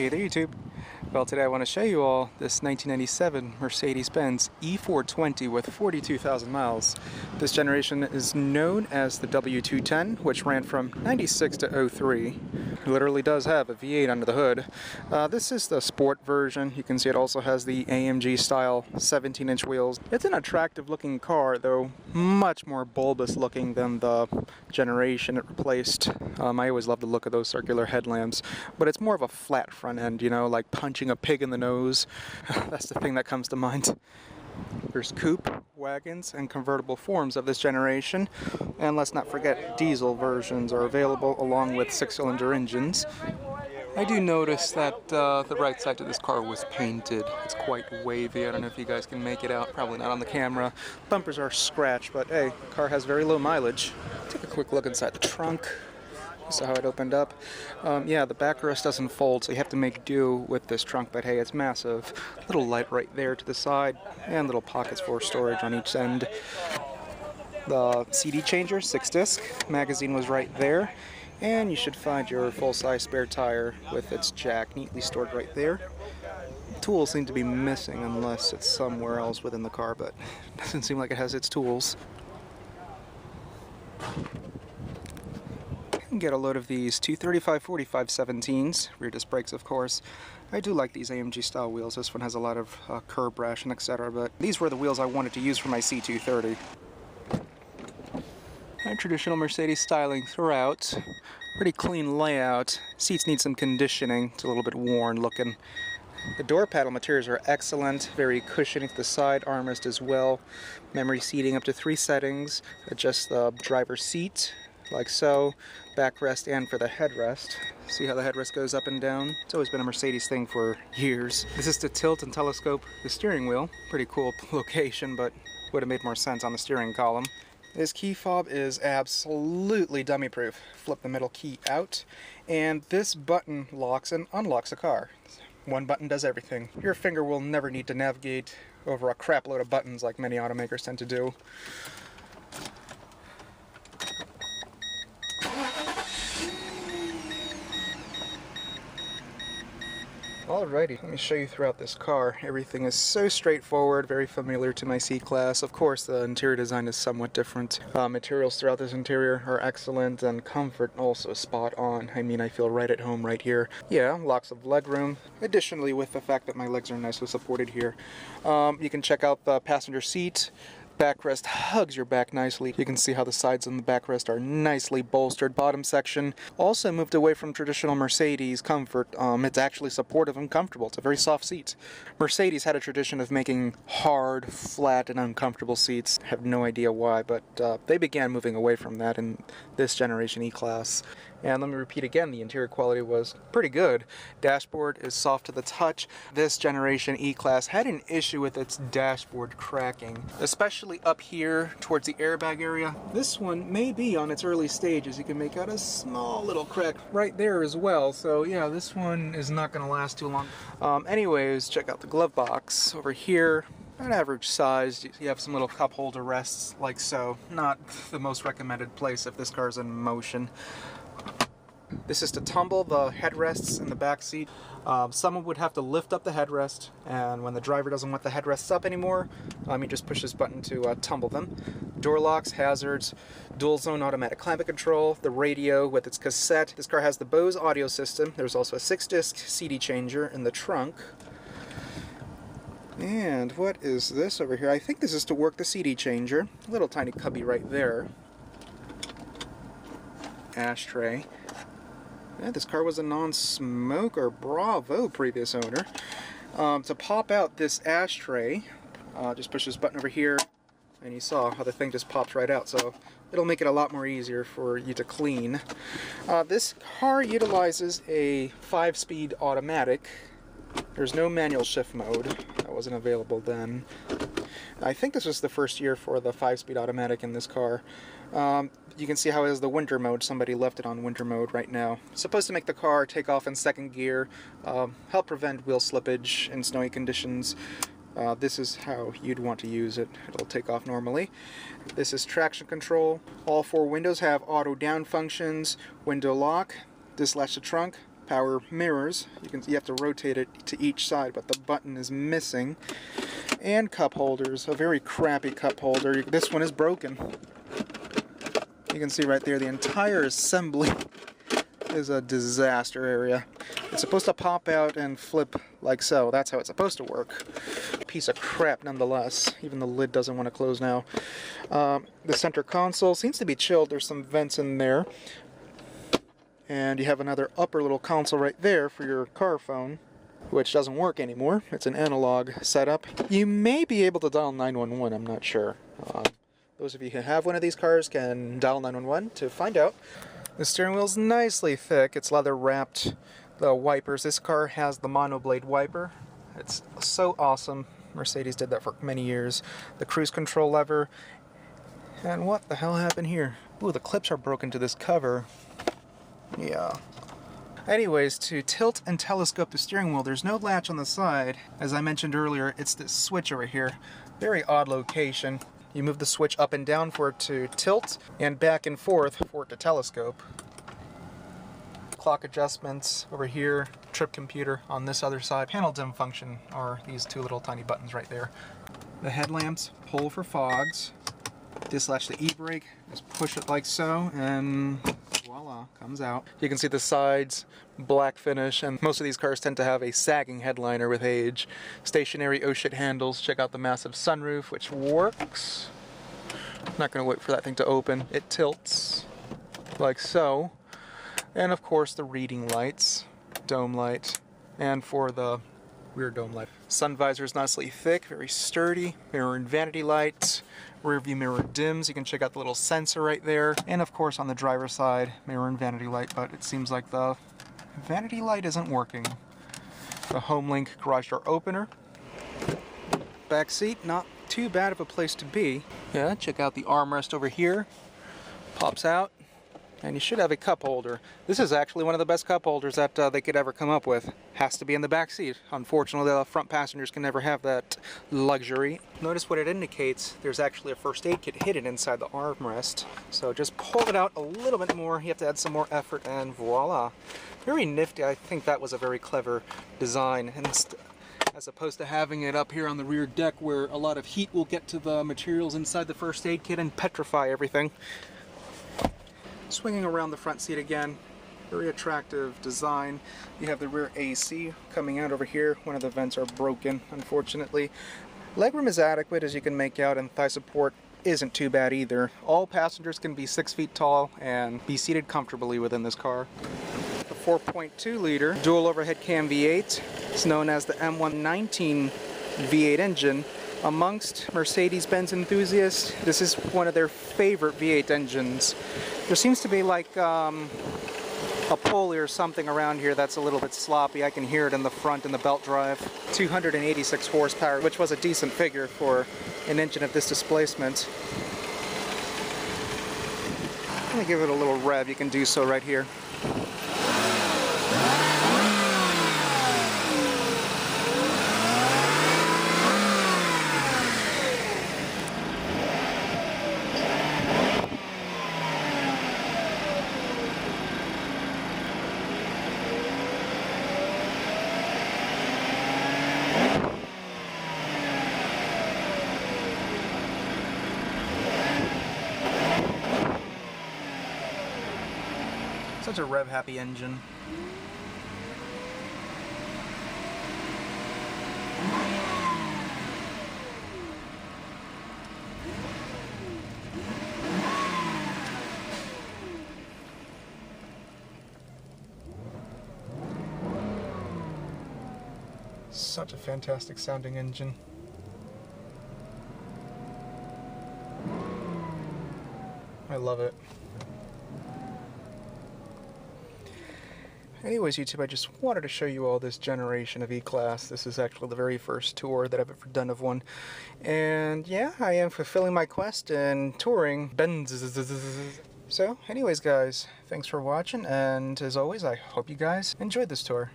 Hey there YouTube. Well, today I want to show you all this 1997 Mercedes-Benz E420 with 42,000 miles. This generation is known as the W210, which ran from 96 to 03. It literally does have a V8 under the hood. This is the sport version. You can see it also has the AMG style 17-inch wheels. It's an attractive looking car, though much more bulbous looking than the generation it replaced. I always love the look of those circular headlamps, but it's more of a flat front end, you know, like punching a pig in the nose. That's the thing that comes to mind. There's coupe, wagons, and convertible forms of this generation, and let's not forget diesel versions are available along with 6-cylinder engines. I do notice that the right side of this car was painted. It's quite wavy. I don't know if you guys can make it out. Probably not on the camera. Bumpers are scratched, but hey, the car has very low mileage. Take a quick look inside the trunk. So how it opened up. Yeah, the backrest doesn't fold, so you have to make do with this trunk, but hey, it's massive. Little light right there to the side, and little pockets for storage on each end. The CD changer, 6-disc, magazine was right there, and you should find your full-size spare tire with its jack neatly stored right there. Tools seem to be missing unless it's somewhere else within the car, but it doesn't seem like it has its tools. Get a load of these 235/45 17s, rear disc brakes of course. I do like these AMG style wheels. This one has a lot of curb rash and etc., but these were the wheels I wanted to use for my C230. And traditional Mercedes styling throughout. Pretty clean layout. Seats need some conditioning. It's a little bit worn looking. The door panel materials are excellent, very cushiony to the side, armrest as well. Memory seating up to 3 settings. Adjust the driver's seat like so, backrest and for the headrest. See how the headrest goes up and down? It's always been a Mercedes thing for years. This is to tilt and telescope the steering wheel. Pretty cool location, but would have made more sense on the steering column. This key fob is absolutely dummy proof. Flip the middle key out, and this button locks and unlocks the car. One button does everything. Your finger will never need to navigate over a crap load of buttons like many automakers tend to do. Alrighty, let me show you throughout this car. Everything is so straightforward, very familiar to my C-Class. Of course, the interior design is somewhat different. Materials throughout this interior are excellent, and comfort also spot on. I mean, I feel right at home right here. Yeah, lots of legroom. Additionally, with the fact that my legs are nicely supported here. You can check out the passenger seat. Backrest hugs your back nicely. You can see how the sides on the backrest are nicely bolstered. Bottom section also moved away from traditional Mercedes comfort. It's actually supportive and comfortable. It's a very soft seat. Mercedes had a tradition of making hard, flat, and uncomfortable seats. I have no idea why, but they began moving away from that in this generation E-Class. And let me repeat again, the interior quality was pretty good. Dashboard is soft to the touch. This generation E-Class had an issue with its dashboard cracking, especially up here towards the airbag area. This one may be on its early stages. You can make out a small little crack right there as well. So yeah, this one is not going to last too long. Anyways, check out the glove box over here. An average size. You have some little cup holder rests like so. Not the most recommended place if this car is in motion. This is to tumble the headrests in the back seat. Someone would have to lift up the headrest, and when the driver doesn't want the headrests up anymore, you just push this button to tumble them. Door locks, hazards, dual zone automatic climate control, the radio with its cassette. This car has the Bose audio system. There's also a 6-disc CD changer in the trunk. And what is this over here? I think this is to work the CD changer. A little tiny cubby right there. Ashtray. Yeah, this car was a non-smoker. Bravo, previous owner. To pop out this ashtray, just push this button over here, and you saw how the thing just pops right out. So it'll make it a lot more easier for you to clean. This car utilizes a 5-speed automatic. There's no manual shift mode. That wasn't available then. I think this was the first year for the 5-speed automatic in this car. You can see how it is the winter mode. Somebody left it on winter mode right now. It's supposed to make the car take off in second gear, help prevent wheel slippage in snowy conditions. This is how you'd want to use it. It'll take off normally. This is traction control. All 4 windows have auto down functions, window lock, this latch the trunk, power mirrors. You have to rotate it to each side, but the button is missing. And cup holders, a very crappy cup holder. This one is broken. You can see right there the entire assembly is a disaster area. It's supposed to pop out and flip like so. That's how it's supposed to work. Piece of crap nonetheless. Even the lid doesn't want to close now. The center console seems to be chilled. There's some vents in there. And you have another upper little console right there for your car phone, which doesn't work anymore. It's an analog setup. You may be able to dial 911, I'm not sure. Those of you who have one of these cars can dial 911 to find out. The steering wheel's nicely thick. It's leather wrapped. The wipers, this car has the monoblade wiper. It's so awesome. Mercedes did that for many years. The cruise control lever. And what the hell happened here? Ooh, the clips are broken to this cover. Yeah. Anyways, to tilt and telescope the steering wheel, there's no latch on the side. As I mentioned earlier, it's this switch over here. Very odd location. You move the switch up and down for it to tilt, and back and forth for it to telescope. Clock adjustments over here, trip computer on this other side. Panel dim function are these two little tiny buttons right there. The headlamps, pull for fogs. Dislodge the e-brake, just push it like so, and voila, comes out. You can see the sides, black finish, and most of these cars tend to have a sagging headliner with age. Stationary oh-shit handles. Check out the massive sunroof, which works. I'm not going to wait for that thing to open. It tilts, like so. And of course the reading lights, dome light, and for the rear dome light. Sun visor is nicely thick, very sturdy. Mirror and vanity light. Rear view mirror dims. You can check out the little sensor right there. And of course on the driver's side, mirror and vanity light, but it seems like the vanity light isn't working. The HomeLink garage door opener. Back seat, not too bad of a place to be. Yeah, check out the armrest over here. Pops out. And you should have a cup holder. This is actually one of the best cup holders that they could ever come up with. Has to be in the back seat. Unfortunately, the front passengers can never have that luxury. Notice what it indicates. There's actually a first aid kit hidden inside the armrest. So just pull it out a little bit more. You have to add some more effort, and voila. Very nifty. I think that was a very clever design. And as opposed to having it up here on the rear deck where a lot of heat will get to the materials inside the first aid kit and petrify everything. Swinging around the front seat again, very attractive design. You have the rear AC coming out over here. One of the vents are broken, unfortunately. Legroom is adequate, as you can make out, and thigh support isn't too bad either. All passengers can be 6 feet tall and be seated comfortably within this car. The 4.2 liter dual overhead cam V8 is known as the M119 V8 engine. Amongst Mercedes-Benz enthusiasts, this is one of their favorite V8 engines. There seems to be like a pulley or something around here that's a little bit sloppy. I can hear it in the front in the belt drive. 286 horsepower, which was a decent figure for an engine of this displacement. Let me give it a little rev. You can do so right here. Such a rev-happy engine. Such a fantastic sounding engine. I love it. Anyways, YouTube, I just wanted to show you all this generation of E-Class. This is actually the very first tour that I've ever done of one. And yeah, I am fulfilling my quest in touring Benz. So, anyways, guys, thanks for watching, and as always, I hope you guys enjoyed this tour.